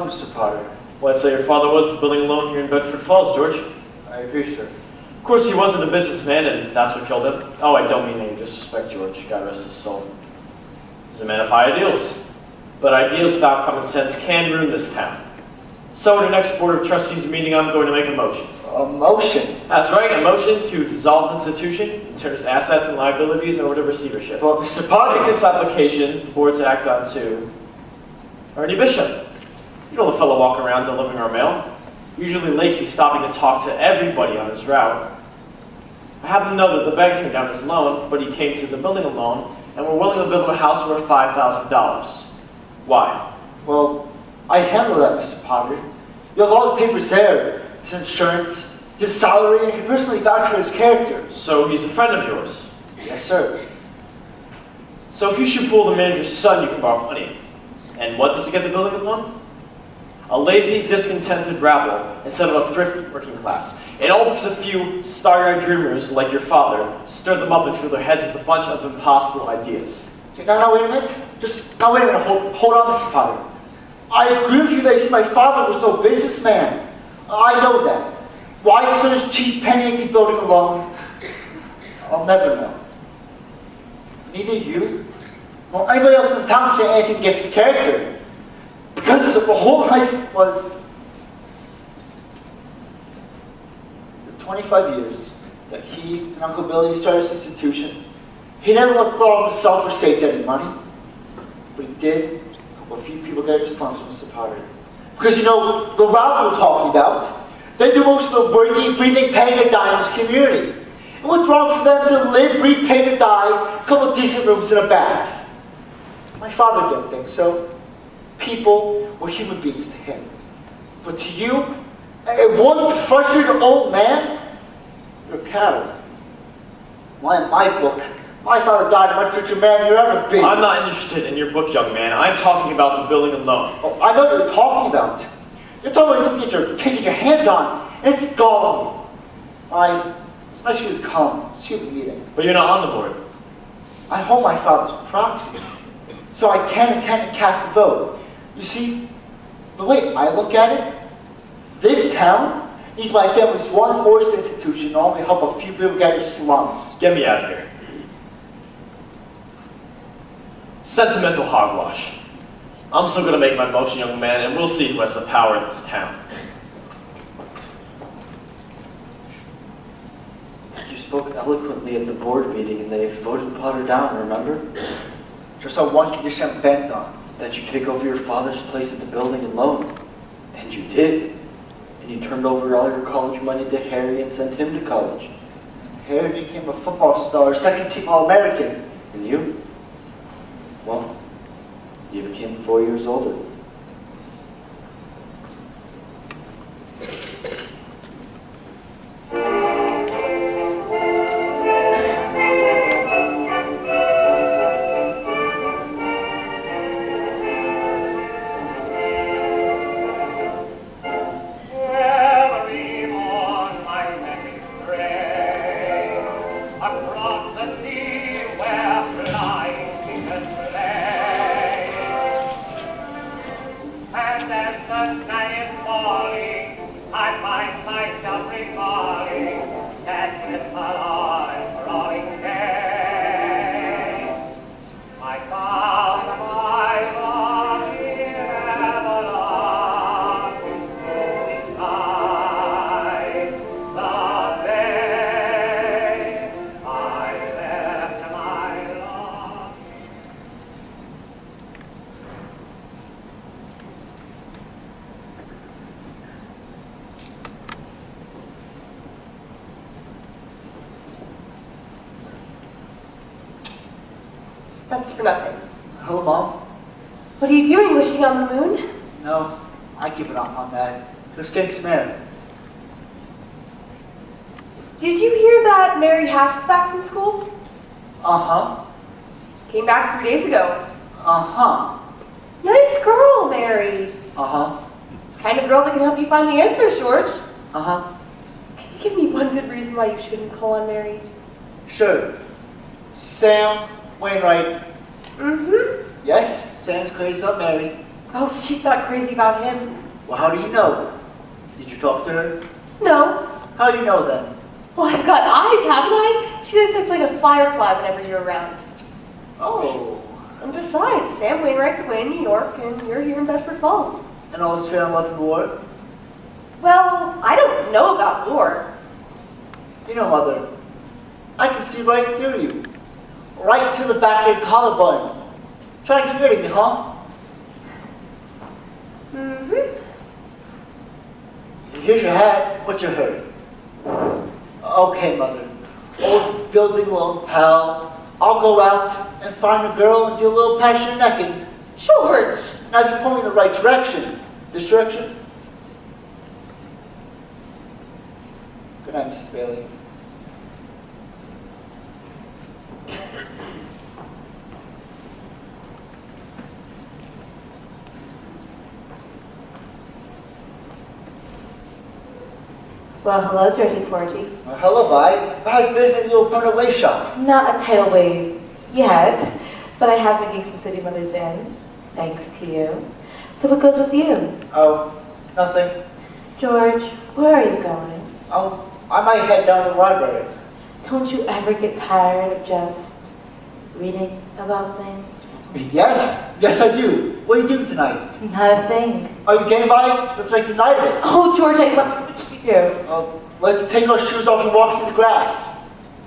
Mr. Potter. Well, I'd say your father was building a loan here in Bedford Falls, George. I agree, sir. Of course, he wasn't a businessman, and that's what killed him. Oh, I don't mean any disrespect, George. God rest his soul. He's a man of high ideals. But ideals without common sense can ruin this town. So at our next Board of Trustees meeting, I'm going to make a motion. A motion? That's right, a motion to dissolve the institution and turn its assets and liabilities over to receivership. But Mr. Potter... Take this application, the board to act on to Ernie Bishop. You know the fellow walking around delivering our mail. Usually late he's stopping to talk to everybody on his route. I happen to know that the bank turned down his loan, but he came to the building a loan, and we're willing to build him a house worth $5,000. Why? Well, I handle that, Mr. Potter. You have all his papers there. His insurance, his salary, and he personally vouched for his character. So he's a friend of yours? Yes, sir. So if you should pull the manager's son, you can borrow money. And what does he get the building loan? A lazy, discontented rabble instead of a thrifty working class. It all because a few starry-eyed dreamers like your father stirred them up and filled their heads with a bunch of impossible ideas. Okay, now wait a minute. Now wait a minute. Hold on, Mr. Potter. I agree with you that you said my father was no businessman. I know that. Why such cheap penny building a loan? I'll never know. Neither you nor anybody else in this town can say anything against his character. Because his whole life was the 25 years that he and Uncle Billy started this institution. He never once thought of himself or saved any money. But he did help a few people get out of slums, Mr. Potter. Because you know, the route we're talking about, they do most of the working, breathing, paying to die in this community. And what's wrong for them to live, breathe, pay to die, a couple of decent rooms and a bath? My father didn't think so. People were human beings to him. But to you, a one frustrated old man, you're cattle. Why, in my book, my father died a much richer man you'll ever be. I'm not interested in your book, young man. I'm talking about the building alone. Oh, I know what you're talking about. You're talking about something that you're getting your hands on, and it's gone. It's nice of you to come, see the meeting. But you're not on the board. I hold my father's proxy, so I can attend and cast a vote. You see, the way I look at it, this town needs my family's one-horse institution to only help a few people get out of slums. Get me out of here. Sentimental hogwash. I'm still going to make my motion, young man, and we'll see who has the power in this town. You spoke eloquently at the board meeting and they voted Potter down, remember? Just on one condition I'm bent on. That you take over your father's place at the building and loan. And you did. And you turned over all your college money to Harry and sent him to college. Harry became a football star, second-team All-American. And you? Well, you became 4 years older. That's for nothing. Hello, Mom. What are you doing, wishing on the moon? No, I give it up on that. Just getting some air. Did you hear that Mary Hatch is back from school? Uh-huh. Came back 3 days ago. Uh-huh. Nice girl, Mary. Uh-huh. Kind of girl that can help you find the answers, George. Uh-huh. Can you give me one good reason why you shouldn't call on Mary? Sure. Sam Wainwright. Mm-hmm. Yes, Sam's crazy about Mary. Oh, she's not crazy about him. Well, how do you know? Did you talk to her? No. How do you know then? Well, I've got eyes, haven't I? She lights up like a firefly whenever you're around. Oh, And besides, Sam Wainwright's away in New York, and you're here in Bedford Falls. and all is fair in love and war? Well, I don't know about war. You know, Mother, I can see right through you. Right to the back of your collarbone. Try to get rid of me, huh? Mm-hmm. Here's your hat. What's your hurt? Okay, Mother. Old building loan, pal. I'll go out and find a girl and do a little passionate necking. George! Now, if you point me in the right direction. This direction? Good night, Mrs. Bailey. Well, hello, Georgie Porgy. Well, hello, Vi. How's business at your Burner Way shop? Not a tidal wave yet, but I have been getting some city mothers in, thanks to you. So what goes with you? Oh, nothing. George, where are you going? Oh, I might head down to the library. Don't you ever get tired of just reading about things? Yes, I do. What are you doing tonight? Not a thing. Are you game, Vi? Let's make the night of it. Oh, George, I love what you do. Let's take our shoes off and walk through the grass.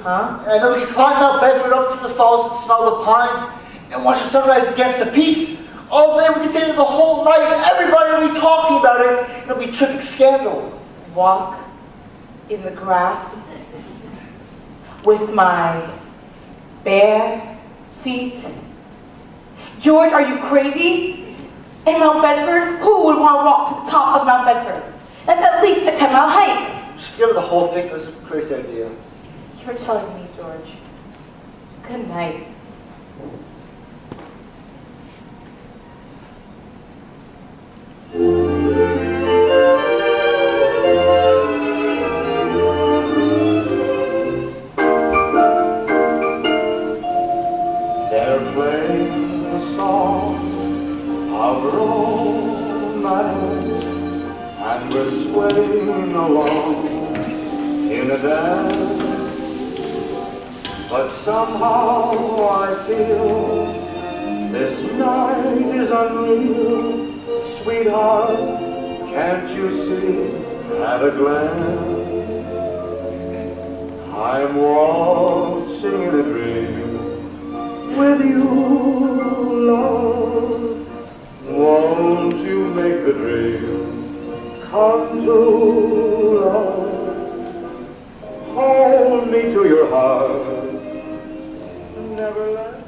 Huh? And then we can climb Mount Bedford up to the falls and smell the pines and watch the sunrise against the peaks. All day we can stay there the whole night and everybody will be talking about it. It'll be a terrific scandal. Walk in the grass with my bare feet. George, are you crazy? In Mount Bedford? Who would want to walk to the top of Mount Bedford? That's at least a 10-mile hike. Just forget about the whole thing. It was a crazy idea. You're telling me, George. Good night. They're playing a song of romance, and we're swaying along in a dance. But somehow I feel this night is unreal. Sweetheart, can't you see at a glance? I'm waltzing in a dream with you, love. Won't you make the dream come true, love? Hold me to your heart, never let me.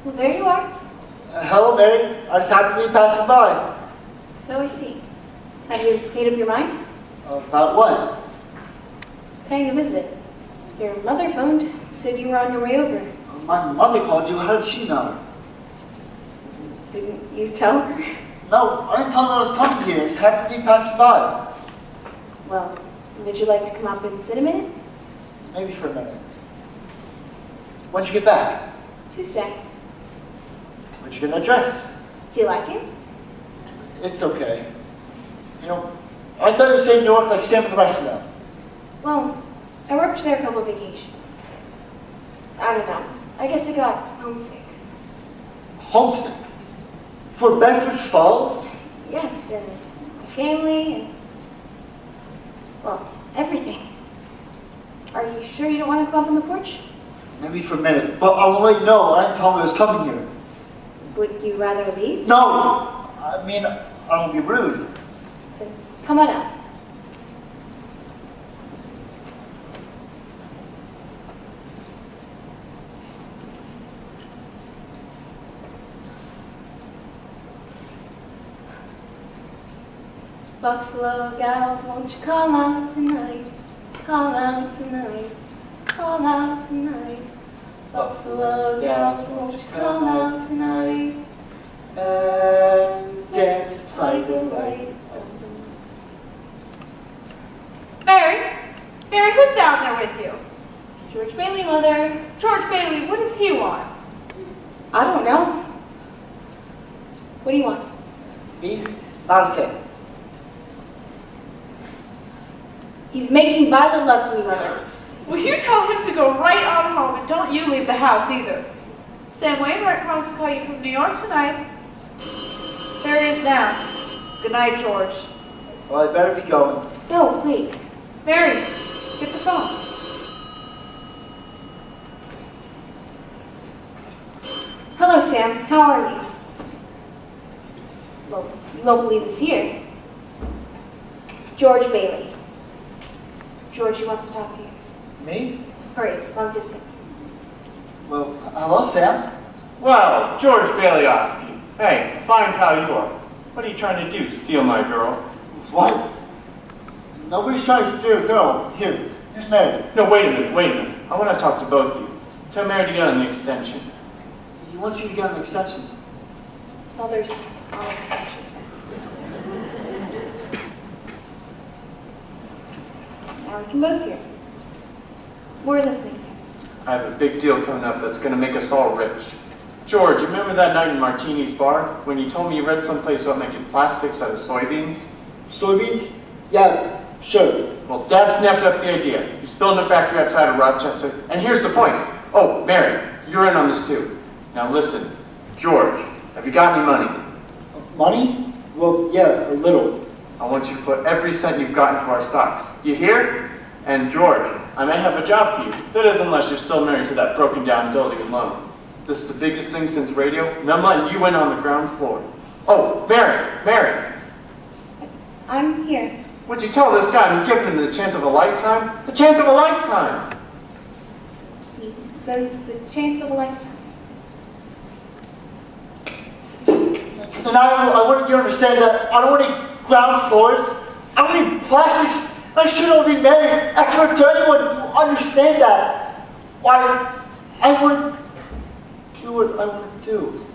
Well, there you are. Hello, Mary. I just happened to be passing by. So I see. Have you made up your mind? About what? Paying a visit. Your mother phoned, said you were on your way over. My mother called you. How did she know? Didn't you tell her? No, I didn't tell her I was coming here. I just happened to be passing by. Well, would you like to come up and sit a minute? Maybe for a minute. When'd you get back? Tuesday. Where'd you get that dress? Do you like it? It's okay. You know, I thought you were staying in New York like Sam and the rest of them. Well, I worked there a couple of vacations. I don't know. I guess I got homesick. Homesick? For Bedford Falls? Yes, and my family, and, well, everything. Are you sure you don't want to come up on the porch? Maybe for a minute, but I will let you know. I didn't tell him I was coming here. Would you rather leave? No! I mean, I don't want to be rude. Then come on up. Buffalo gals, won't you call out tonight? Call out tonight. Call out tonight. Buffalo gals, won't you call out tonight? And dance by the light. Mary? Mary, who's down there with you? George Bailey, Mother. George Bailey, what does he want? I don't know. What do you want? Me? Not a fan. He's making violent love to me, Mother. Will you tell him to go right on home and don't you leave the house either? Sam Wainwright promised to call you from New York tonight. There he is now. Good night, George. Well, I better be going. No, wait. Mary, get the phone. Hello, Sam. How are you? Well, you won't believe who's here. George Bailey. George, he wants to talk to you. Me? Hurry, it's long distance. Well, hello, Sam. Well, George Baileyowski. Hey, fine pal you are. What are you trying to do, steal my girl? What? Nobody's trying to steal a girl. Here's Mary. No, wait a minute. I want to talk to both of you. Tell Mary to get on the extension. He wants you to get on the extension. Mother's on extension. Now we can both hear. We're listening, Sam. I have a big deal coming up that's going to make us all rich. George, you remember that night in Martini's bar when you told me you read someplace about making plastics out of soybeans? Soybeans? Yeah, sure. Well, Dad snapped up the idea. He's building a factory outside of Rochester, and here's the point. Oh, Mary, you're in on this too. Now listen, George, have you got any money? Money? Well, yeah, a little. I want you to put every cent you've got into our stocks. You hear? And George, I may have a job for you. That is unless you're still married to that broken down building and loan. This is the biggest thing since radio, and I'm letting you in on the ground floor. Oh, Mary, I'm here. would you tell this guy I'm giving him the chance of a lifetime? The chance of a lifetime! He says it's a chance of a lifetime. And I wanted you to understand that I don't want any ground floors. I don't need plastics. I should only be married. Expert to anyone who understand that. Why, I want to do what I want to do.